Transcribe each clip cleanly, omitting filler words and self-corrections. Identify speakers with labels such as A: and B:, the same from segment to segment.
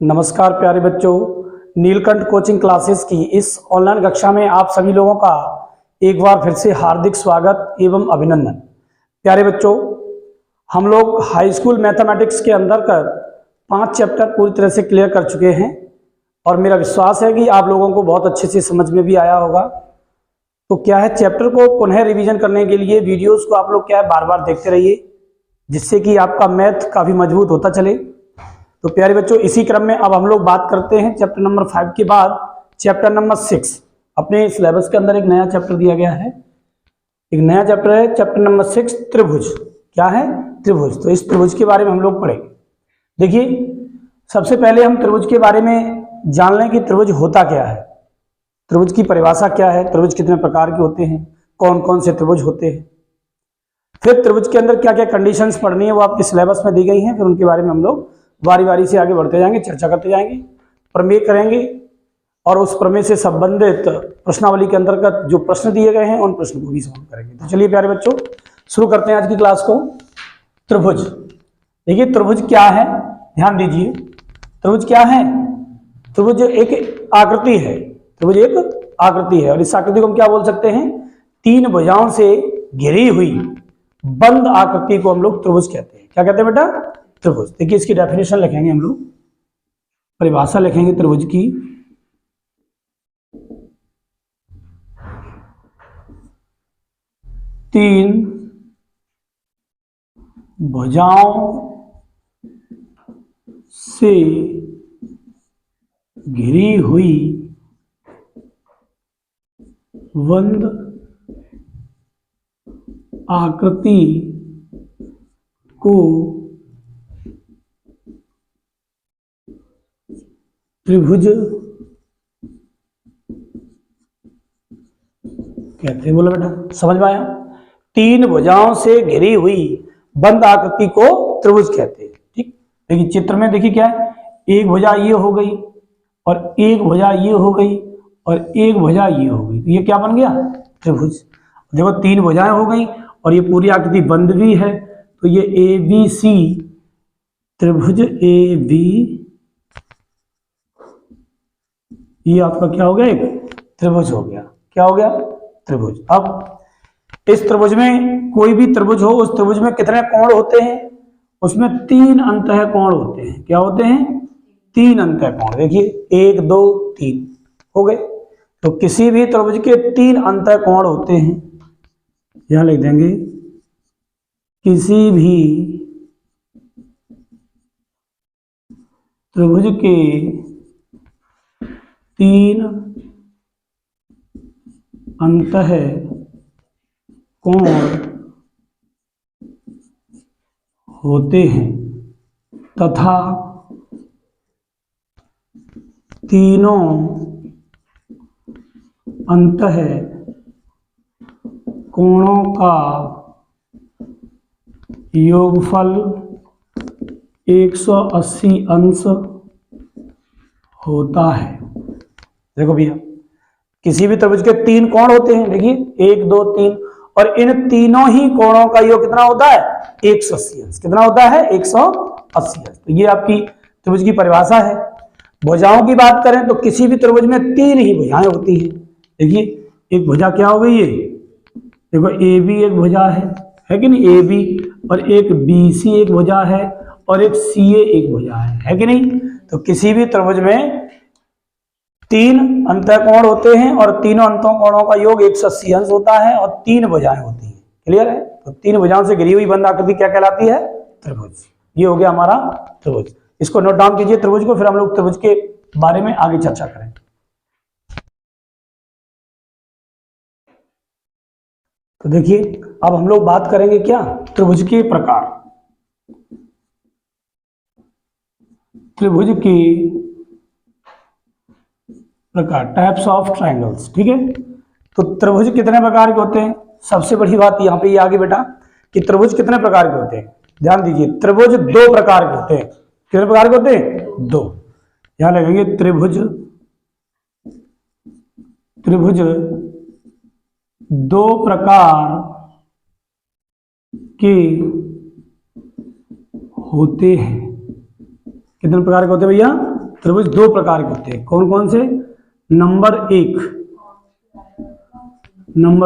A: नमस्कार प्यारे बच्चों, नीलकंठ कोचिंग क्लासेस की इस ऑनलाइन कक्षा में आप सभी लोगों का एक बार फिर से हार्दिक स्वागत एवं अभिनंदन। प्यारे बच्चों, हम लोग हाई स्कूल मैथमेटिक्स के अंदर कर 5 चैप्टर पूरी तरह से क्लियर कर चुके हैं और मेरा विश्वास है कि आप लोगों को बहुत अच्छे से समझ में भी आया होगा। तो क्या है, चैप्टर को पुनः रिवीजन करने के लिए वीडियोज़ को आप लोग क्या है बार बार देखते रहिए, जिससे कि आपका मैथ काफ़ी मजबूत होता चले। तो प्यारे बच्चों, इसी क्रम में अब हम लोग बात करते हैं चैप्टर नंबर 5 के बाद चैप्टर नंबर 6। अपने सिलेबस के अंदर एक नया चैप्टर दिया गया है, एक नया चैप्टर है चैप्टर नंबर 6, त्रिभुज। क्या है? त्रिभुज। तो इस त्रिभुज के बारे में हम लोग पढ़ेंगे। देखिए, सबसे पहले हम त्रिभुज के बारे में जान लें कि त्रिभुज होता क्या है, त्रिभुज की परिभाषा क्या है, त्रिभुज कितने प्रकार के होते हैं, कौन कौन से त्रिभुज होते हैं, फिर त्रिभुज के अंदर क्या क्या कंडीशंस पढ़नी है वो आपके सिलेबस में दी गई हैं। फिर उनके बारे में हम लोग बारी बारी से आगे बढ़ते जाएंगे, चर्चा करते जाएंगे, प्रमेय करेंगे और उस प्रमेय से संबंधित प्रश्नावली के अंतर्गत जो प्रश्न दिए गए हैं उन प्रश्न को भी सॉल्व करेंगे। तो चलिए प्यारे बच्चों, शुरू करते हैं आज की क्लास को। त्रिभुज। देखिए, त्रिभुज क्या है, ध्यान दीजिए। त्रिभुज क्या है? त्रिभुज एक आकृति है। त्रिभुज एक आकृति है और इस आकृति को हम क्या बोल सकते हैं? 3 भुजाओं से घिरी हुई बंद आकृति को हम लोग त्रिभुज कहते हैं। क्या कहते हैं बेटा? त्रिभुज। देखिए, इसकी डेफिनेशन लिखेंगे हम लोग, परिभाषा लिखेंगे त्रिभुज की। तीन भुजाओं से घिरी हुई बंद आकृति को त्रिभुज कहते हैं। बोलो बेटा, समझ में आया? 3 भुजाओं से घिरी हुई बंद आकृति को त्रिभुज कहते हैं। ठीक, देखिए चित्र में देखिए क्या है, एक भुजा ये हो गई और एक भुजा ये हो गई और एक भुजा ये हो गई, तो ये क्या बन गया? त्रिभुज। देखो, 3 भुजाएं हो गई और ये पूरी आकृति बंद भी है, तो ये ABC त्रिभुज AB, ये आपका क्या हो गया? एक त्रिभुज हो गया। क्या हो गया? त्रिभुज। अब इस त्रिभुज में कोई भी त्रिभुज हो, उस त्रिभुज में कितने कोण होते हैं? उसमें 3 अंतः कोण होते हैं। क्या होते हैं? 3 अंतः कोण। देखिए, 1 2 3 हो गए। तो किसी भी त्रिभुज के 3 अंतः कोण होते हैं। यहां लिख देंगे, किसी भी त्रिभुज के 3 अंतः कोण होते हैं तथा तीनों अंतः कोणों का योगफल 180 अंश होता है। देखो भैया, किसी भी त्रिभुज के 3 कोण होते हैं। देखिए, 1 2 3, और इन तीनों ही कोणों का योग कितना होता है? 180 अंश। कितना होता है? 180 अंश। तो ये आपकी त्रिभुज की परिभाषा है। भुजाओं की बात करें तो किसी भी त्रिभुज में 3 ही भुजाएं होती हैं। देखिए, एक भुजा क्या हो गई? ये देखो, AB एक भुजा है कि नहीं? AB, और एक BC एक भुजा है और एक CA एक भुजा है कि नहीं? तो किसी भी त्रिभुज में 3 अंतःकोण होते हैं और तीनों अंतःकोणों का योग 180 अंश होता है और 3 भुजाएं होती हैं। क्लियर है? तो 3 भुजाओं से घिरी हुई बंद आकृति क्या कहलाती है? त्रिभुज। ये हो गया हमारा त्रिभुज। इसको नोट डाउन कीजिए त्रिभुज को, फिर हम लोग त्रिभुज के बारे में आगे चर्चा करेंगे। तो देखिए, अब हम लोग बात करेंगे क्या? त्रिभुज के प्रकार। त्रिभुज के प्रकार, टाइप्स ऑफ ट्रायंगल्स। ठीक है, तो त्रिभुज कितने प्रकार के होते हैं? सबसे बड़ी बात यहाँ पे ये आगे बेटा कि त्रिभुज कितने प्रकार के होते हैं। ध्यान दीजिए, त्रिभुज 2 प्रकार के होते हैं। कितने प्रकार के होते हैं? 2। यहां लगेंगे त्रिभुज त्रिभुज दो प्रकार के होते हैं। कितने प्रकार के होते हैं भैया? त्रिभुज दो प्रकार के होते हैं। कौन कौन से? नंबर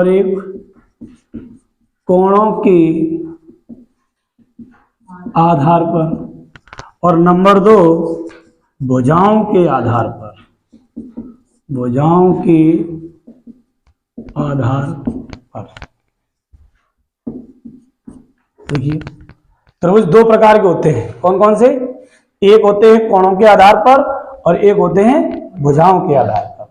A: एक कोणों के आधार पर, और नंबर दो भुजाओं के आधार पर। भुजाओं के आधार पर देखिए त्रिभुज दो प्रकार के होते हैं। कौन कौन से? एक होते हैं कोणों के आधार पर और एक होते हैं भुजाओं के आधार पर।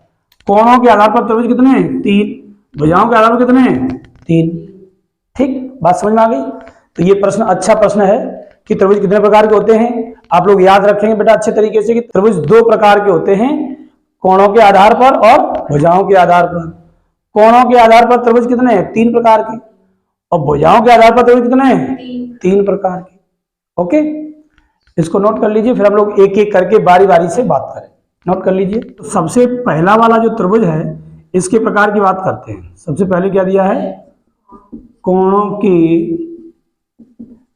A: कोणों के आधार पर त्रिभुज कितने हैं? 3। भुजाओं के आधार पर कितने हैं? 3। ठीक, बात समझ में आ गई? तो ये प्रश्न अच्छा प्रश्न है कि त्रिभुज कितने प्रकार के होते हैं। आप लोग याद रखेंगे बेटा अच्छे तरीके से कि त्रिभुज दो प्रकार के होते हैं, कोणों के आधार पर और भुजाओं के आधार पर। कोणों के आधार पर त्रिभुज कितने हैं? 3 प्रकार के, और भुजाओं के आधार पर त्रिभुज कितने हैं? 3 प्रकार के। ओके, इसको नोट कर लीजिए, फिर हम लोग एक एक करके बारी बारी से बात करें। नोट कर लीजिए। तो सबसे पहला वाला जो त्रिभुज है इसके प्रकार की बात करते हैं। सबसे पहले क्या दिया है? कोणों के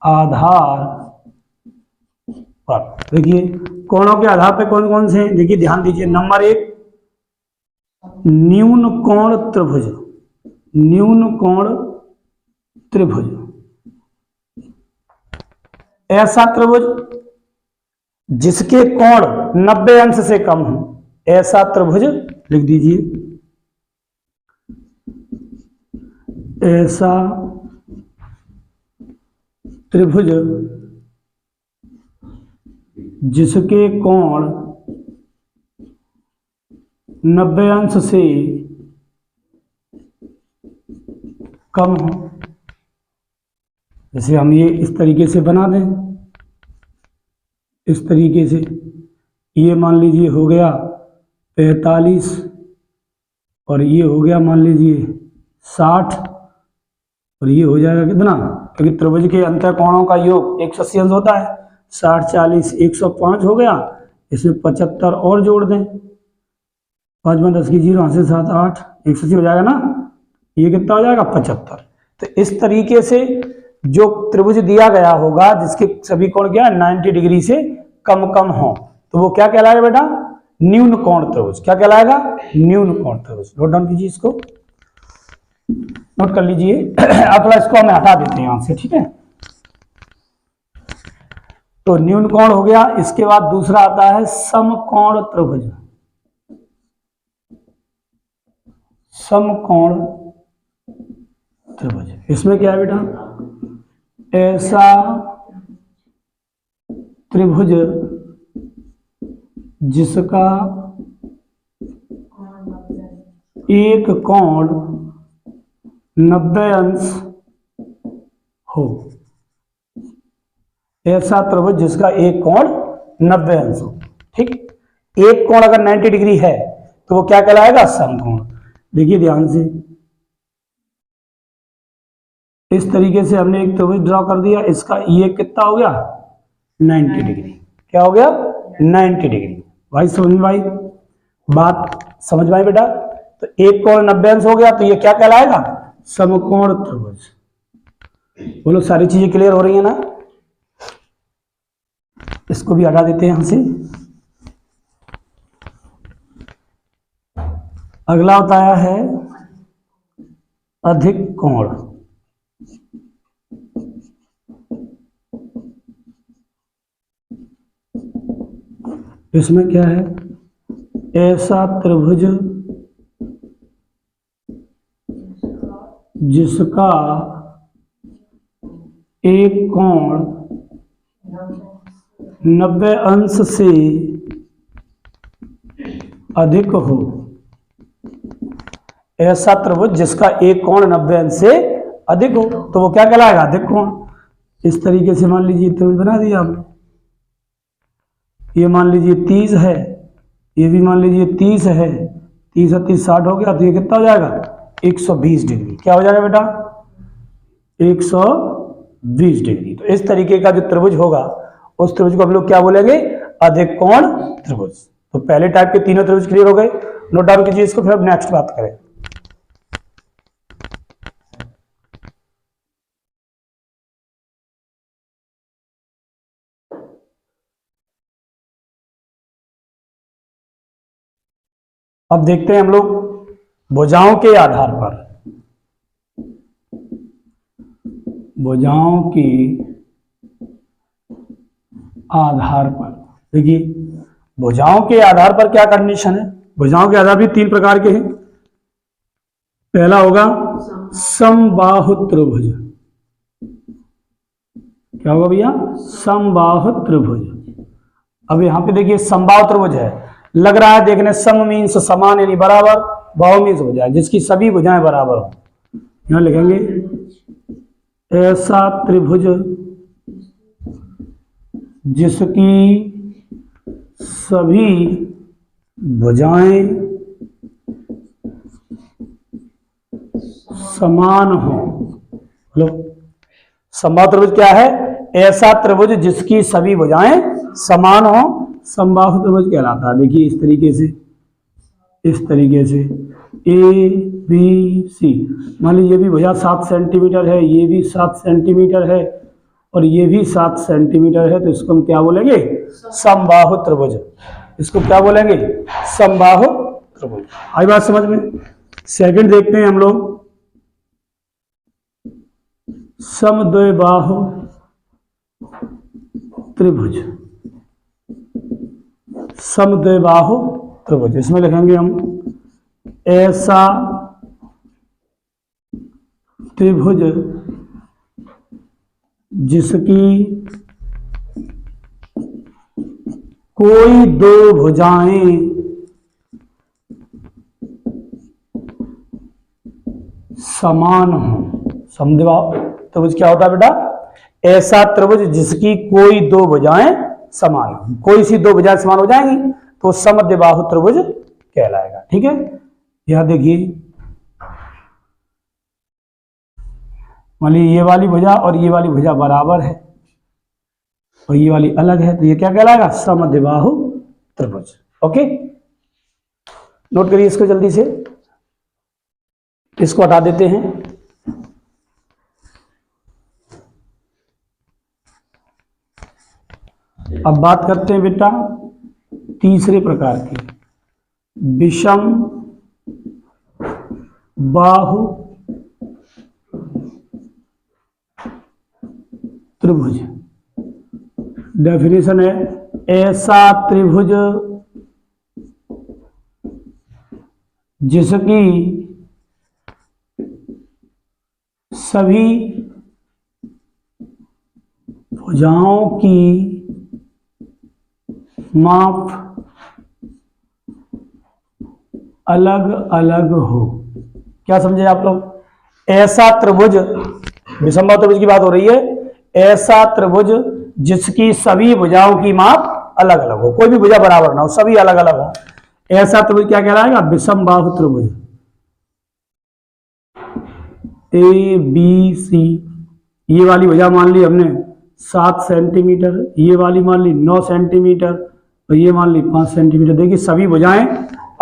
A: आधार पर। देखिए कोणों के आधार पर कौन कौन से हैं? देखिए ध्यान दीजिए। नंबर एक न्यून कोण त्रिभुज। न्यून कोण त्रिभुज ऐसा त्रिभुज जिसके कोण 90 अंश से कम हो, ऐसा त्रिभुज लिख दीजिए। ऐसा त्रिभुज जिसके कोण 90 अंश से कम हो। जैसे हम ये इस तरीके से बना दें, इस तरीके से ये मान लीजिए हो गया 45 और ये हो गया मान लीजिए 60 और ये हो जाएगा कितना? क्योंकि त्रिभुज के अंतर कोणों का योग 180 अंश होता है। 60 40 105 हो गया, इसमें 75 और जोड़ दें। 5 में 10 की 0 से 7 8 180 हो जाएगा ना। ये कितना हो जाएगा? 75। तो इस तरीके से जो त्रिभुज दिया गया होगा जिसके सभी कोण क्या 90 डिग्री से कम कम हो, तो वो क्या कहलाएगा बेटा? न्यून कोण त्रिभुज। क्या कहलाएगा? न्यून कोण त्रिभुज। नोट डाउन कीजिए, इसको नोट कर लीजिए। अब थोड़ा इसको हमें हटा देते हैं यहां से, ठीक है। तो न्यून कोण हो गया। इसके बाद दूसरा आता है समकोण त्रिभुज। समकोण त्रिभुज इसमें क्या है बेटा? ऐसा त्रिभुज जिसका एक कोण 90 अंश हो। ऐसा त्रिभुज जिसका एक कोण 90 अंश हो। ठीक, एक कोण अगर 90 डिग्री है तो वो क्या कहलाएगा? समकोण। देखिए ध्यान से, इस तरीके से हमने एक त्रिभुज ड्रॉ कर दिया। इसका ये कितना हो गया? 90 डिग्री। क्या हो गया? 90 डिग्री। भाई समझ में आई बात? समझ में आई बेटा? तो एक कोण 90 अंश हो गया तो ये क्या कहलाएगा? समकोण त्रिभुज। बोलो सारी चीजें क्लियर हो रही है ना? इसको भी हटा देते हैं यहां से। अगला बताया है अधिक कोण। इसमें क्या है? ऐसा त्रिभुज जिसका एक कोण 90 अंश से अधिक हो। ऐसा त्रिभुज जिसका एक कोण 90 अंश से अधिक हो तो वो क्या कहलाएगा? अधिक कोण। इस तरीके से मान लीजिए त्रिभुज बना दिया हमने। ये मान लीजिए 30 है, ये भी मान लीजिए 30 है। 30 और 30 60 हो गया तो ये कितना हो जाएगा? 120 डिग्री। क्या हो जाएगा बेटा? 120 डिग्री। तो इस तरीके का जो त्रिभुज होगा उस त्रिभुज को हम लोग क्या बोलेंगे? अधिक कोण त्रिभुज। तो पहले टाइप के तीनों त्रिभुज क्लियर हो गए। नोट डाउन कीजिए इसको, फिर अब नेक्स्ट बात करें। अब देखते हैं हम लोग भुजाओं के आधार पर, भुजाओं के आधार पर देखिए, भुजाओं के आधार पर क्या कंडीशन है। भुजाओं के आधार भी तीन प्रकार के हैं। पहला होगा समबाहु त्रिभुज। क्या होगा भैया? समबाहु त्रिभुज। अब यहां पे देखिए समबाहु त्रिभुज है, लग रहा है देखने सम मीन्स समान यानी बराबर, बाहु मीन्स भुजा जिसकी सभी भुजाएं बराबर हो। यहां लिखेंगे ऐसा त्रिभुज जिसकी सभी भुजाएं समान हो। हेलो, समबाहु त्रिभुज क्या है? ऐसा त्रिभुज जिसकी सभी भुजाएं समान हो, समबाहु त्रिभुज कहलाता है। देखिए इस तरीके से, इस तरीके से ए बी सी, मान लीजिए ये भी भुजा 7 सेंटीमीटर है, ये भी 7 सेंटीमीटर है और ये भी 7 सेंटीमीटर है, तो इसको हम क्या बोलेंगे? समबाहु त्रिभुज। इसको क्या बोलेंगे? समबाहु त्रिभुज। आई बात समझ में? सेकंड देखते हैं हम लोग, समद्विबाहु त्रिभुज। समद्विबाहु त्रिभुज, इसमें लिखेंगे हम ऐसा त्रिभुज जिसकी कोई दो भुजाएं समान हो। समद्विबाहु त्रिभुज क्या होता है बेटा? ऐसा त्रिभुज जिसकी कोई दो भुजाएं समान हो। कोई सी दो भुजाएं समान हो जाएंगी तो समद्विबाहु त्रिभुज कहलाएगा। ठीक है, यहां देखिए मान लीजिए ये वाली भुजा और ये वाली भुजा बराबर है और ये वाली अलग है, तो ये क्या कहलाएगा? समद्विबाहु त्रिभुज। ओके, नोट करिए इसको जल्दी से, इसको हटा देते हैं। अब बात करते हैं बेटा तीसरे प्रकार की, विषम बाहु त्रिभुज। डेफिनेशन है ऐसा त्रिभुज जिसकी सभी भुजाओं की माप अलग अलग हो। क्या समझे आप लोग? ऐसा त्रिभुज, विषमबाहु त्रिभुज की बात हो रही है। ऐसा त्रिभुज जिसकी सभी भुजाओं की माप अलग अलग हो, कोई भी भुजा बराबर ना हो, सभी अलग अलग हो, ऐसा त्रिभुज क्या कहलाएगा? विषमबाहु त्रिभुज। ए बी सी, ये वाली भुजा मान ली हमने 7 सेंटीमीटर, ये वाली मान ली 9 सेंटीमीटर और ये मान ली 5 सेंटीमीटर। देखिए सभी भुजाएं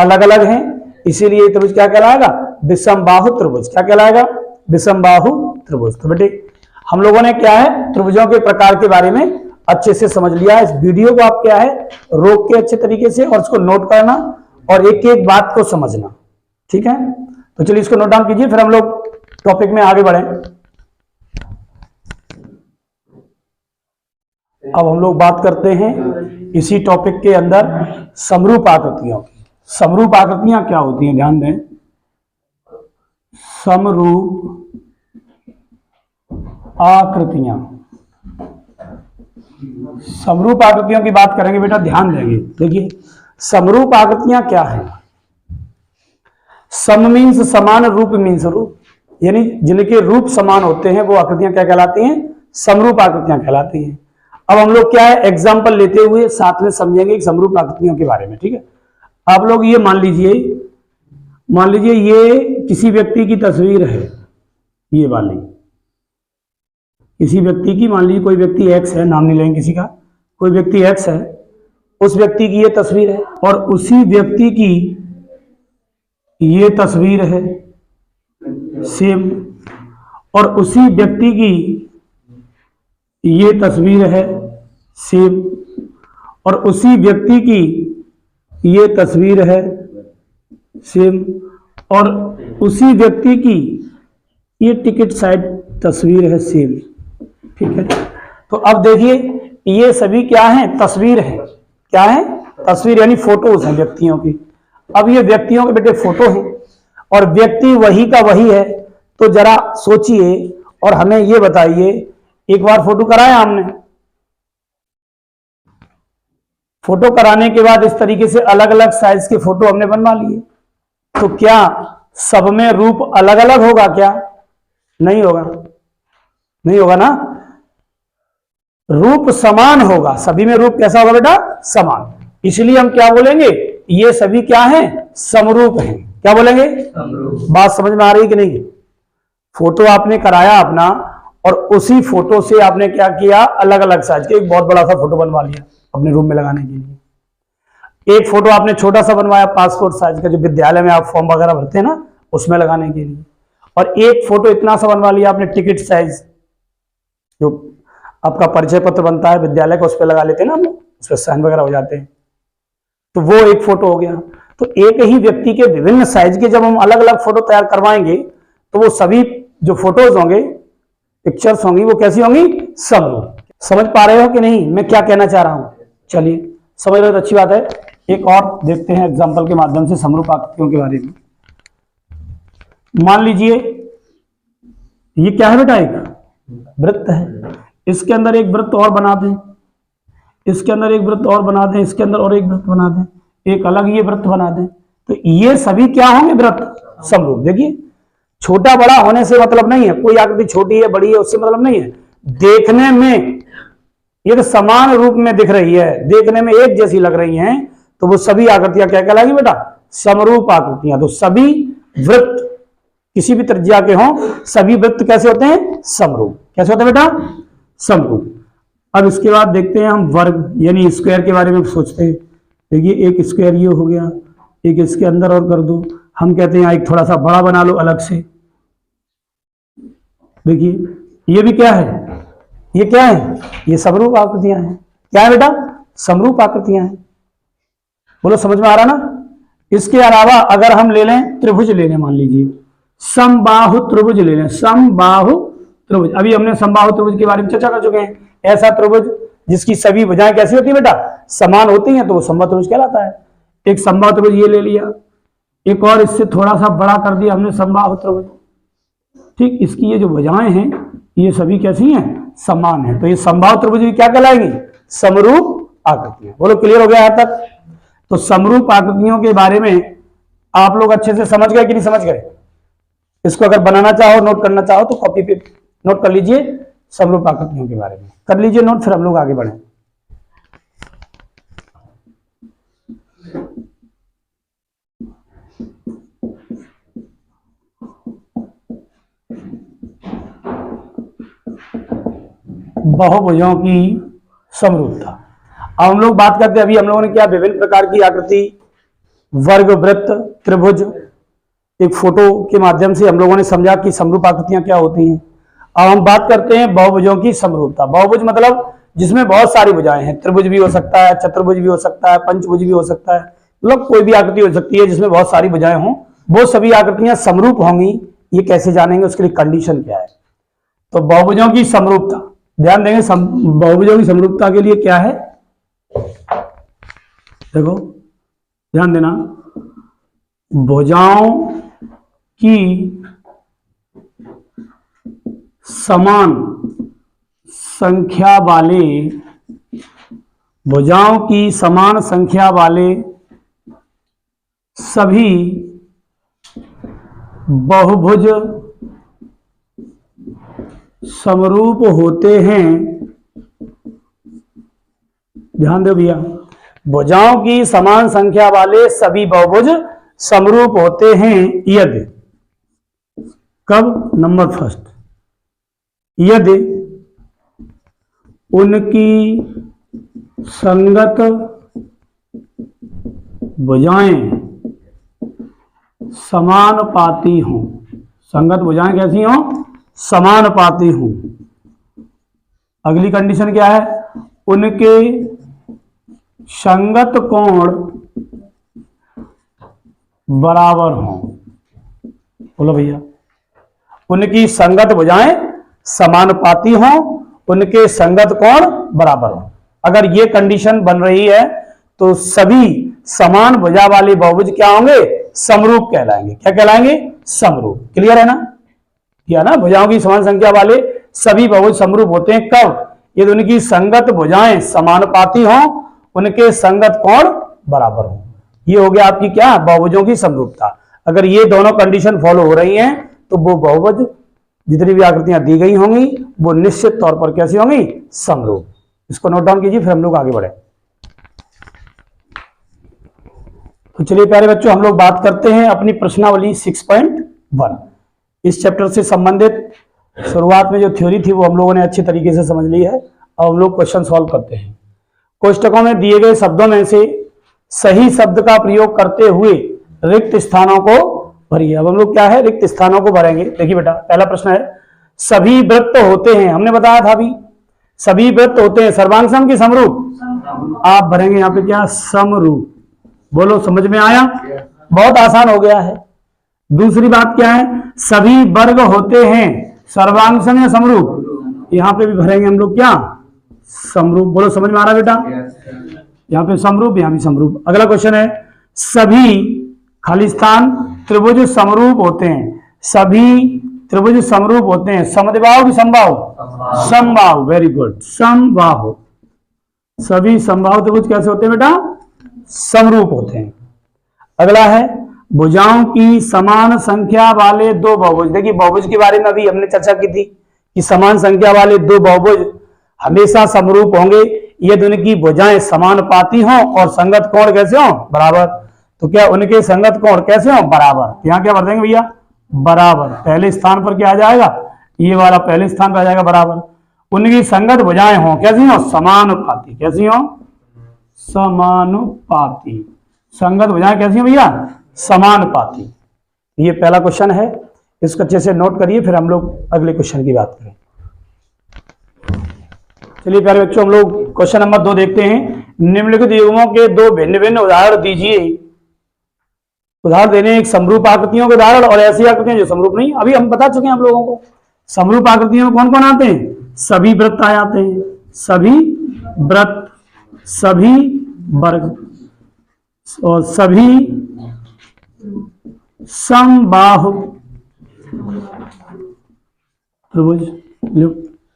A: अलग अलग हैं, इसीलिए ये त्रिभुज क्या कहलाएगा? विषमबाहु त्रिभुज। क्या कहलाएगा? विषमबाहु त्रिभुज। तो बेटे हम लोगों ने क्या है, त्रिभुजों के प्रकार के बारे में अच्छे से समझ लिया है। इस वीडियो को आप क्या है रोक के अच्छे तरीके से और इसको नोट करना और एक एक बात को समझना। ठीक है, तो चलिए इसको नोट डाउन कीजिए, फिर हम लोग टॉपिक में आगे बढ़े। अब हम लोग बात करते हैं इसी टॉपिक के अंदर समरूप आकृतियों की। समरूप आकृतियां क्या होती हैं, ध्यान दें। समरूप आकृतियां, समरूप आकृतियों की बात करेंगे बेटा, ध्यान देंगे। देखिए समरूप आकृतियां क्या है? सम मीन्स समान, रूप मीन्स रूप, यानी जिनके रूप समान होते हैं वो आकृतियां क्या कहलाती हैं? समरूप आकृतियां कहलाती हैं। अब हम लोग क्या है एग्जाम्पल लेते हुए साथ में समझेंगे समरूप आकृतियों के बारे में। ठीक है, आप लोग ये मान लीजिए ये किसी व्यक्ति की तस्वीर है, ये वाली किसी व्यक्ति की, मान लीजिए कोई व्यक्ति एक्स है, नाम नहीं लेंगे किसी का, कोई व्यक्ति एक्स है, उस व्यक्ति की ये तस्वीर है और उसी व्यक्ति की ये तस्वीर है सेम, और उसी व्यक्ति की ये तस्वीर है सेम, और उसी व्यक्ति की ये तस्वीर है सेम, और उसी व्यक्ति की ये टिकट साइड तस्वीर है सेम। ठीक है, तो अब देखिए ये सभी क्या हैं, तस्वीर हैं। क्या है, तस्वीर यानी फोटोज हैं व्यक्तियों की। अब ये व्यक्तियों के बेटे फोटो हैं और व्यक्ति वही का वही है, तो जरा सोचिए और हमें ये बताइए, एक बार फोटो कराया हमने, फोटो कराने के बाद इस तरीके से अलग अलग साइज के फोटो हमने बनवा लिए, तो क्या सब में रूप अलग अलग होगा क्या? नहीं होगा, नहीं होगा ना, रूप समान होगा। सभी में रूप कैसा होगा बेटा? समान। इसलिए हम क्या बोलेंगे, ये सभी क्या हैं? समरूप हैं। क्या बोलेंगे? समरूप। बात समझ में आ रही कि नहीं? फोटो आपने कराया अपना और उसी फोटो से आपने क्या किया, अलग अलग साइज के एक बहुत बड़ा सा फोटो बनवा लिया अपने रूम में लगाने के लिए। एक फोटो आपने छोटा सा बनवाया पासपोर्ट साइज का, जो विद्यालय में आप फॉर्म वगैरह भरते हैं ना, उसमें लगाने के लिए। और एक फोटो इतना सा बनवा लिया आपने टिकट साइज, जो आपका परिचय पत्र बनता है विद्यालय का, उस पर लगा लेते हैं ना हम, उस पर साइन वगैरह हो जाते हैं, तो वो एक फोटो हो गया। तो एक ही व्यक्ति के विभिन्न साइज के जब हम अलग अलग फोटो तैयार करवाएंगे, तो वो सभी जो फोटोज होंगे, पिक्चर्स होंगी, वो कैसी होंगी? समरूप। समझ पा रहे हो कि नहीं मैं क्या कहना चाह रहा हूं? चलिए, समझ रहे हो तो अच्छी बात है। एक और देखते हैं एग्जाम्पल के माध्यम से समरूप आकृतियों के बारे में। मान लीजिए ये क्या है बेटा? एक वृत्त है, इसके अंदर एक वृत्त और बना दें, इसके अंदर एक वृत्त और बना दें, इसके अंदर और एक वृत्त बना दें, एक अलग ये वृत्त बना दें, तो ये सभी क्या होंगे? वृत्त समरूप। देखिए, छोटा बड़ा होने से मतलब नहीं है, कोई आकृति छोटी है बड़ी है उससे मतलब नहीं है, देखने में ये तो समान रूप में दिख रही है, देखने में एक जैसी लग रही हैं, तो वो सभी आकृतियां क्या कहलाएंगी बेटा? समरूप आकृतियां। तो सभी वृत्त किसी भी त्रिज्या के हों, सभी वृत्त कैसे होते हैं? समरूप। कैसे होते हैं बेटा? समरूप। अब इसके बाद देखते हैं हम वर्ग यानी स्क्वायर के बारे में सोचते हैं। देखिए, एक स्क्वायर ये हो गया, एक इसके अंदर और कर दो, हम कहते हैं एक थोड़ा सा बड़ा बना लो अलग से। देखिए, ये भी क्या है? ये क्या है? ये समरूप आकृतियां हैं। क्या है बेटा? समरूप आकृतियां हैं। बोलो, समझ में आ रहा ना? इसके अलावा अगर हम ले लें त्रिभुज, ले लें, मान लीजिए समबाहु त्रिभुज ले लें, समबाहु त्रिभुज। अभी हमने समबाहु त्रिभुज के बारे में चर्चा कर चुके हैं। ऐसा त्रिभुज जिसकी सभी भुजाएं कैसी होती है बेटा? समान होती हैं, तो वो समबाहु त्रिभुज कहलाता है। एक समबाहु त्रिभुज ये ले लिया, एक और इससे थोड़ा सा बड़ा कर दिया हमने समबाहु त्रिभुज। ठीक, इसकी ये जो भुजाएं हैं ये सभी कैसी हैं? समान है, तो ये समबाहु त्रिभुज भी क्या कहलाएंगी? समरूप आकृतियां। बोलो, क्लियर हो गया यहां तक? तो समरूप आकृतियों के बारे में आप लोग अच्छे से समझ गए कि नहीं समझ गए? इसको अगर बनाना चाहो, नोट करना चाहो, तो कॉपी पे नोट कर लीजिए, समरूप आकृतियों के बारे में कर लीजिए नोट, फिर हम लोग आगे बढ़ें। बहुभुजों की समरूपता। अब हम लोग बात करते हैं, अभी हम लोगों ने क्या विभिन्न प्रकार की आकृति, वर्ग, वृत्त, त्रिभुज, एक फोटो के माध्यम से हम लोगों ने समझा कि समरूप आकृतियां क्या होती हैं। अब हम बात करते हैं बहुभुजों की समरूपता। बहुभुज मतलब जिसमें बहुत सारी भुजाएं हैं, त्रिभुज भी हो सकता है, चतुर्भुज भी हो सकता है, पंचभुज भी हो सकता है, मतलब कोई भी आकृति हो सकती है जिसमें बहुत सारी भुजाएं हों, वो सभी आकृतियां समरूप होंगी। ये कैसे जानेंगे, उसके लिए कंडीशन क्या है? तो बहुभुजों की समरूपता, ध्यान देंगे, बहुभुजों की समरूपता के लिए क्या है? देखो, ध्यान देना, भुजाओं की समान संख्या वाले, भुजाओं की समान संख्या वाले सभी बहुभुज समरूप होते हैं। ध्यान दो भैया, भुजाओं की समान संख्या वाले सभी बहुभुज समरूप होते हैं यदि, कब? नंबर फर्स्ट, यदि उनकी संगत भुजाएं समानुपाती हों। संगत भुजाएं कैसी हों? समानुपाती हों। अगली कंडीशन क्या है? उनके संगत कोण बराबर हो। बोलो भैया, उनकी संगत भुजाएं समानुपाती हो, उनके संगत कोण बराबर हो। अगर ये कंडीशन बन रही है तो सभी समान भुजा वाले बहुभुज क्या होंगे? समरूप कहलाएंगे। क्या कहलाएंगे? समरूप। क्लियर है ना? या ना, भुजाओं की समान संख्या वाले सभी बहुभुज समरूप होते हैं कब? यदि उनकी संगत भुजाएं समानुपाती हो, उनके संगत कोण बराबर हो। ये हो गया आपकी क्या? बहुभुजों की समरूपता। अगर ये दोनों कंडीशन फॉलो हो रही हैं तो वो बहुभुज जितनी भी आकृतियां दी गई होंगी वो निश्चित तौर पर कैसी होंगी? समरूप। इसको नोट डाउन कीजिए, फिर हम लोग आगे बढ़े। तो चलिए प्यारे बच्चों, हम लोग बात करते हैं अपनी प्रश्नावली 6.1। इस चैप्टर से संबंधित शुरुआत में जो थ्योरी थी वो हम लोगों ने अच्छी तरीके से समझ ली है। अब हम लोग क्वेश्चन सॉल्व करते हैं। कोष्टकों में दिए गए शब्दों में से सही शब्द का प्रयोग करते हुए रिक्त स्थानों को भरिए। अब हम लोग क्या है? रिक्त स्थानों को भरेंगे। देखिए बेटा, पहला प्रश्न है, सभी वृत्त होते हैं, हमने बताया था अभी, सभी वृत्त होते हैं सर्वांग सम की समरूप। आप भरेंगे यहाँ पे क्या? समरूप। बोलो, समझ में आया? बहुत आसान हो गया है। दूसरी बात क्या है? सभी वर्ग होते हैं सर्वांग सम या समरूप। यहाँ पे भी भरेंगे हम लोग क्या? समरूप। बोलो, समझ में आ रहा है बेटा? यहाँ पे समरूप, यहाँ भी समरूप। अगला क्वेश्चन है, सभी खाली स्थान त्रिभुज समरूप होते हैं। सभी त्रिभुज समरूप होते हैं। समद्विबाहु की समबाहु? समबाहु। वेरी गुड, समबाहु। सभी समबाहु त्रिभुज कैसे होते हैं बेटा? समरूप होते हैं। अगला है, भुजाओं की समान संख्या वाले दो बहुभुज। देखिए, बहुभुज के बारे में अभी हमने चर्चा की थी कि समान संख्या वाले दो बहुभुज हमेशा समरूप होंगे यदि उनकी भुजाएं समानुपाती हों और संगत कोण कैसे हों? बराबर। तो क्या उनके संगत कोण कैसे हों? बराबर। यहाँ क्या भर देंगे भैया? बराबर। पहले स्थान पर क्या आ जाएगा? ये वाला पहले स्थान पर आ जाएगा बराबर। उनकी संगत भुजाएं हों कैसी हों? समानुपाती। कैसी हों? समानुपाती। संगत भुजाएं कैसी हों भैया? समानुपाती। ये पहला क्वेश्चन है, इसको अच्छे से नोट करिए, फिर हम लोग अगले क्वेश्चन की बात करें। चलिए प्यारे बच्चों, हम लोग क्वेश्चन नंबर 2 देखते हैं। निम्नलिखित युग्मों के दो भिन्न भिन्न उदाहरण दीजिए। उदाहरण देने, एक समरूप आकृतियों के उदाहरण और ऐसी आकृतियां जो समरूप नहीं। अभी हम बता चुके हैं आप लोगों को। समरूप आकृतियों में कौन कौन आते हैं? सभी वृत्त आ जाते हैं, सभी वृत्त, सभी वर्ग और सभी समबाहु त्रिभुज।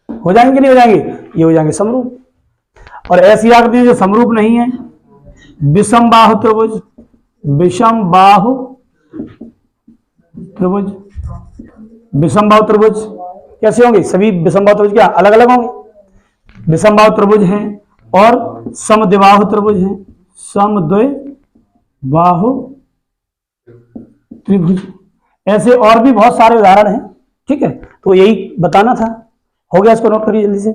A: हो जाएंगे नहीं हो जाएंगे? ये हो जाएंगे समरूप। और ऐसी आकृतियां जो समरूप नहीं है, विषम बाहु त्रिभुज, विषम बाहु त्रिभुज। विषम बाहु त्रिभुज कैसे होंगे? सभी विषम बाहु त्रिभुज क्या अलग अलग होंगे? विषम बाहु त्रिभुज हैं और समद्विबाहु त्रिभुज हैं। समद्विबाहु त्रिभुज। ऐसे और भी बहुत सारे उदाहरण हैं। ठीक है, तो यही बताना था। हो गया? इसको नोट करिए जल्दी से।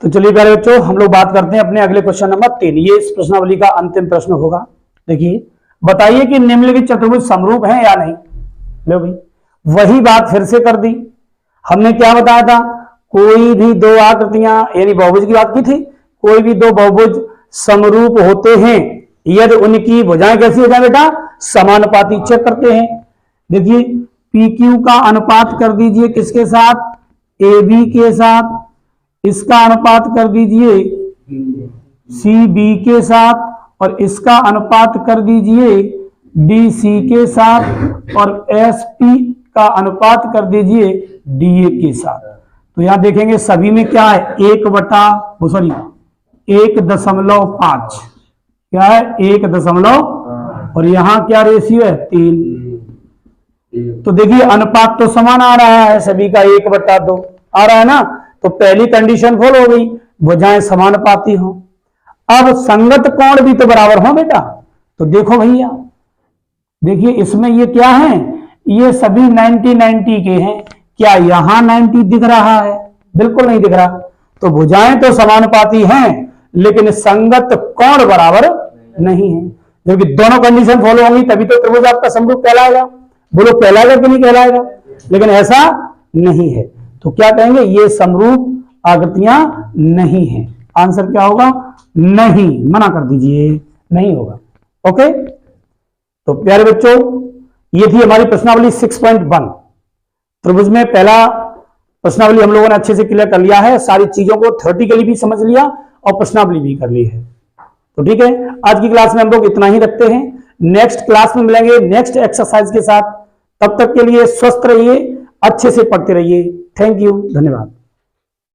A: तो चलिए प्यारे बच्चों, हम लोग बात करते हैं अपने अगले क्वेश्चन नंबर 3। ये इस प्रश्नावली का अंतिम प्रश्न होगा। देखिए, बताइए कि निम्नलिखित चतुर्भुज समरूप हैं या नहीं। लो भाई, वही बात फिर से कर दी। हमने क्या बताया था? कोई भी दो आकृतियां, यानी बहुभुज की बात की थी, कोई भी दो बहुभुज समरूप होते हैं यदि उनकी भुजाएं कैसी हो जाए बेटा? समानुपाती। चेक करते हैं। देखिए, PQ का अनुपात कर दीजिए किसके साथ? AB के साथ। इसका अनुपात कर दीजिए CB के साथ और इसका अनुपात कर दीजिए DC के साथ और SP का अनुपात कर दीजिए DA के साथ। तो यहां देखेंगे सभी में क्या है? 1/5। क्या है? 1 और यहां क्या रेशियो है? 3। तो देखिए, अनुपात तो समान आ रहा है, सभी का 1/2 आ रहा है ना। तो पहली कंडीशन फॉलो हो गई, भुजाएं समानुपाती हो। अब संगत कोण भी तो बराबर हो बेटा। तो देखो भैया, देखिए इसमें ये क्या है? ये सभी 90-90 के हैं। क्या यहां 90 दिख रहा है? बिल्कुल नहीं दिख रहा। तो भुजाएं तो समानुपाती हैं लेकिन संगत कोण बराबर नहीं है। जबकि दोनों कंडीशन फॉलो होंगी तभी तो त्रिभुज आपका समरूप कहलाएगा। बोलो, कहलाएगा कि नहीं कहलाएगा? लेकिन ऐसा नहीं है। तो क्या कहेंगे? ये समरूप आकृतियां नहीं है। आंसर क्या होगा? नहीं, मना कर दीजिए, नहीं होगा। ओके, तो प्यारे बच्चों, ये थी हमारी प्रश्नावली 6.1। त्रिभुज में पहला प्रश्नावली हम लोगों ने अच्छे से क्लियर कर लिया है, सारी चीजों को थ्योरेटिकली भी समझ लिया और प्रश्नावली भी कर ली है। तो ठीक है, आज की क्लास में हम लोग इतना ही रखते हैं। नेक्स्ट क्लास में मिलेंगे नेक्स्ट एक्सरसाइज के साथ। तब तक के लिए स्वस्थ रहिए, अच्छे से पढ़ते रहिए। थैंक यू, धन्यवाद।